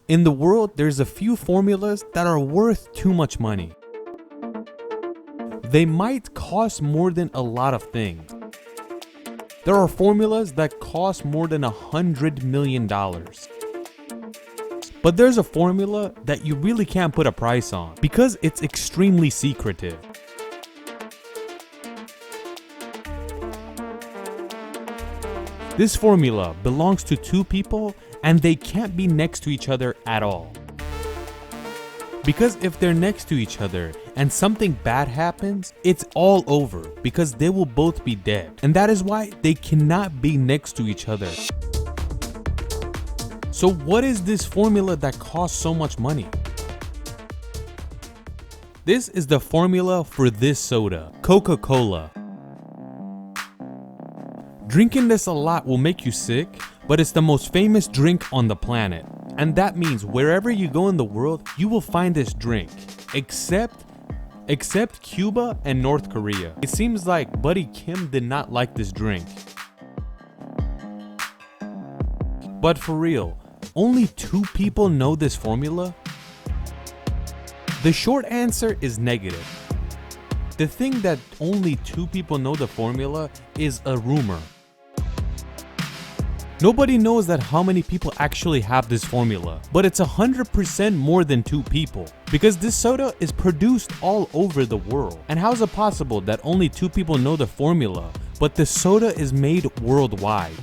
In the world, there's a few formulas that are worth too much money. They might cost more than a lot of things. There are formulas that cost more than $100 million. But there's a formula that you really can't put a price on because it's extremely secretive. This formula belongs to two people and they can't be next to each other at all. Because if they're next to each other and something bad happens, it's all over because they will both be dead. And that is why they cannot be next to each other. So what is this formula that costs so much money? This is the formula for this soda, Coca-Cola. Drinking this a lot will make you sick, but it's the most famous drink on the planet. And that means wherever you go in the world, you will find this drink, except Cuba and North Korea. It seems like Buddy Kim did not like this drink. But for real, only 2 people know this formula? The short answer is negative. The thing that only 2 people know the formula is a rumor. Nobody knows that how many people actually have this formula, but it's 100% more than 2 people because this soda is produced all over the world. And how is it possible that only 2 people know the formula, but the soda is made worldwide?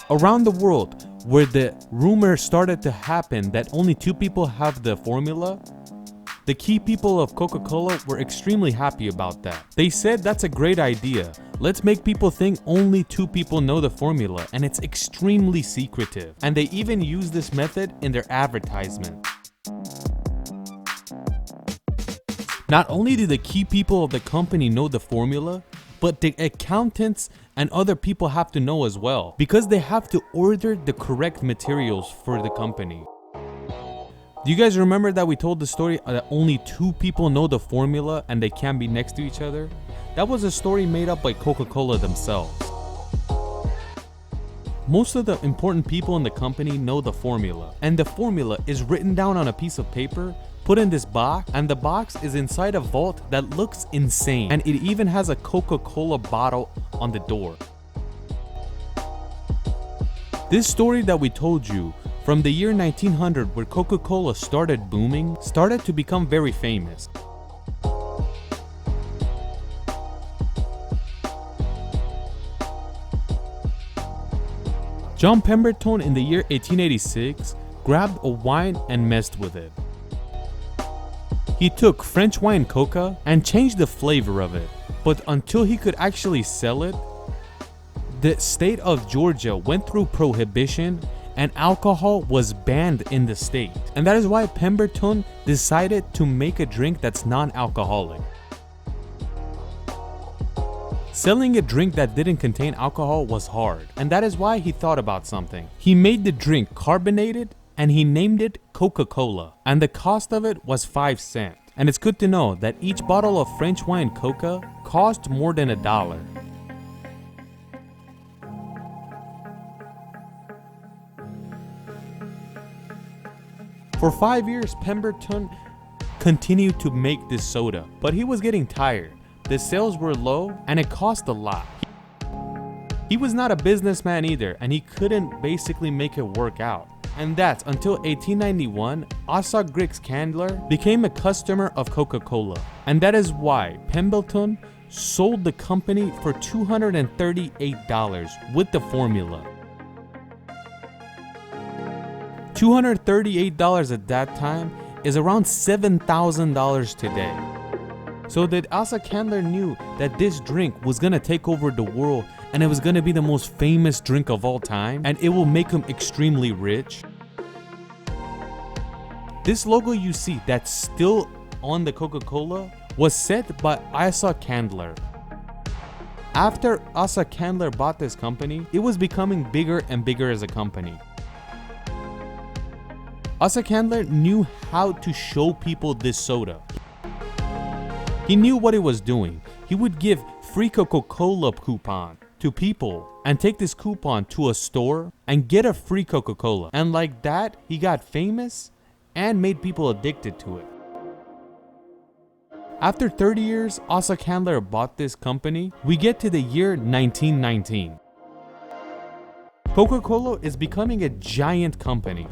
Around the world, where the rumor started to happen that only 2 people have the formula, the key people of Coca-Cola were extremely happy about that. They said that's a great idea. Let's make people think only 2 people know the formula and it's extremely secretive. And they even use this method in their advertisement. Not only do the key people of the company know the formula, but the accountants and other people have to know as well because they have to order the correct materials for the company. Do you guys remember that we told the story that only 2 people know the formula and they can't be next to each other? That was a story made up by Coca-Cola themselves. Most of the important people in the company know the formula, and the formula is written down on a piece of paper, put in this box, and the box is inside a vault that looks insane, and it even has a Coca-Cola bottle on the door. This story that we told you from the year 1900, where Coca-Cola started booming, started to become very famous. John Pemberton in the year 1886 grabbed a wine and messed with it. He took French wine Coca and changed the flavor of it, but until he could actually sell it, the state of Georgia went through prohibition and alcohol was banned in the state. And that is why Pemberton decided to make a drink that's non-alcoholic. Selling a drink that didn't contain alcohol was hard, and that is why he thought about something. He made the drink carbonated and he named it Coca-Cola, and the cost of it was 5 cents. And it's good to know that each bottle of French wine Coca cost more than $1. For 5 years, Pemberton continued to make this soda, but he was getting tired. The sales were low and it cost a lot. He was not a businessman either, and he couldn't basically make it work out. And that's until 1891, Asa Griggs Candler became a customer of Coca-Cola. And that is why Pemberton sold the company for $238 with the formula. $238 at that time is around $7,000 today. So that Asa Candler knew that this drink was gonna take over the world and it was gonna be the most famous drink of all time and it will make him extremely rich. This logo you see that's still on the Coca-Cola was set by Asa Candler. After Asa Candler bought this company, it was becoming bigger and bigger as a company. Asa Candler knew how to show people this soda. He knew what he was doing. He would give free Coca-Cola coupon to people and take this coupon to a store and get a free Coca-Cola. And like that, he got famous and made people addicted to it. After 30 years, Asa Candler bought this company. We get to the year 1919. Coca-Cola is becoming a giant company.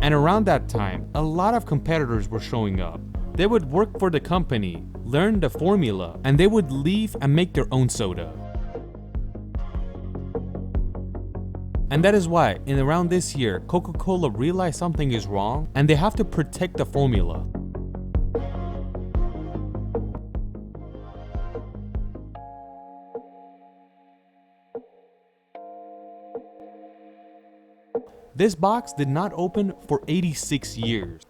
And around that time, a lot of competitors were showing up. They would work for the company, learn the formula, and they would leave and make their own soda. And that is why, in around this year, Coca-Cola realized something is wrong and they have to protect the formula. This box did not open for 86 years.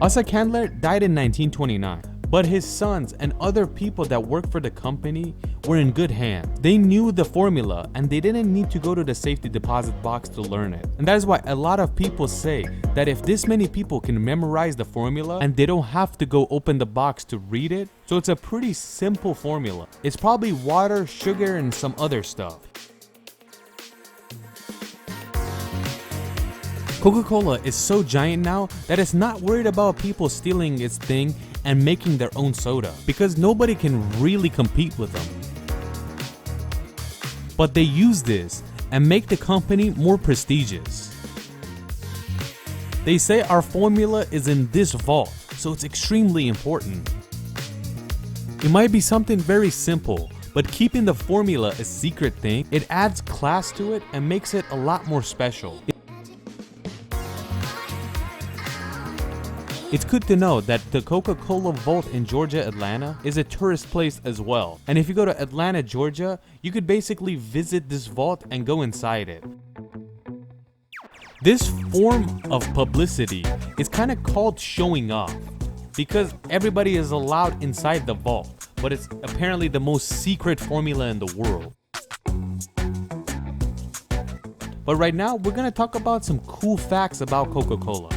Asa Candler died in 1929, but his sons and other people that worked for the company were in good hands. They knew the formula and they didn't need to go to the safety deposit box to learn it. And that is why a lot of people say that if this many people can memorize the formula and they don't have to go open the box to read it, so it's a pretty simple formula. It's probably water, sugar, and some other stuff. Coca-Cola is so giant now that it's not worried about people stealing its thing and making their own soda, because nobody can really compete with them. But they use this and make the company more prestigious. They say our formula is in this vault, so it's extremely important. It might be something very simple, but keeping the formula a secret thing, it adds class to it and makes it a lot more special. It's good to know that the Coca-Cola Vault in Georgia, Atlanta is a tourist place as well. And if you go to Atlanta, Georgia, you could basically visit this vault and go inside it. This form of publicity is kind of called showing off, because everybody is allowed inside the vault, but it's apparently the most secret formula in the world. But right now, we're gonna talk about some cool facts about Coca-Cola.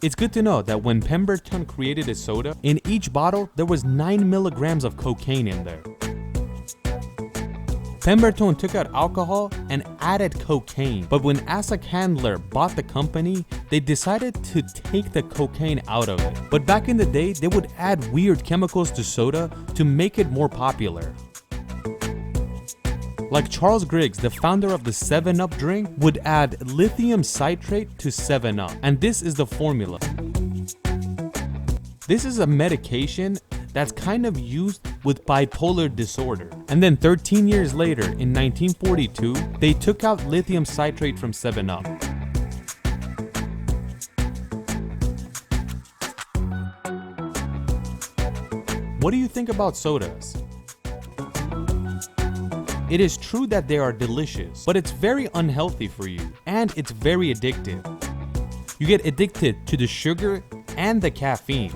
It's good to know that when Pemberton created his soda, in each bottle there was 9 milligrams of cocaine in there. Pemberton took out alcohol and added cocaine, but when Asa Candler bought the company, they decided to take the cocaine out of it. But back in the day, they would add weird chemicals to soda to make it more popular. Like Charles Griggs, the founder of the 7-Up drink, would add lithium citrate to 7-Up, and this is the formula. This is a medication that's kind of used with bipolar disorder. And then 13 years later, in 1942, they took out lithium citrate from 7-Up. What do you think about sodas? It is true that they are delicious, but it's very unhealthy for you, and it's very addictive. You get addicted to the sugar and the caffeine.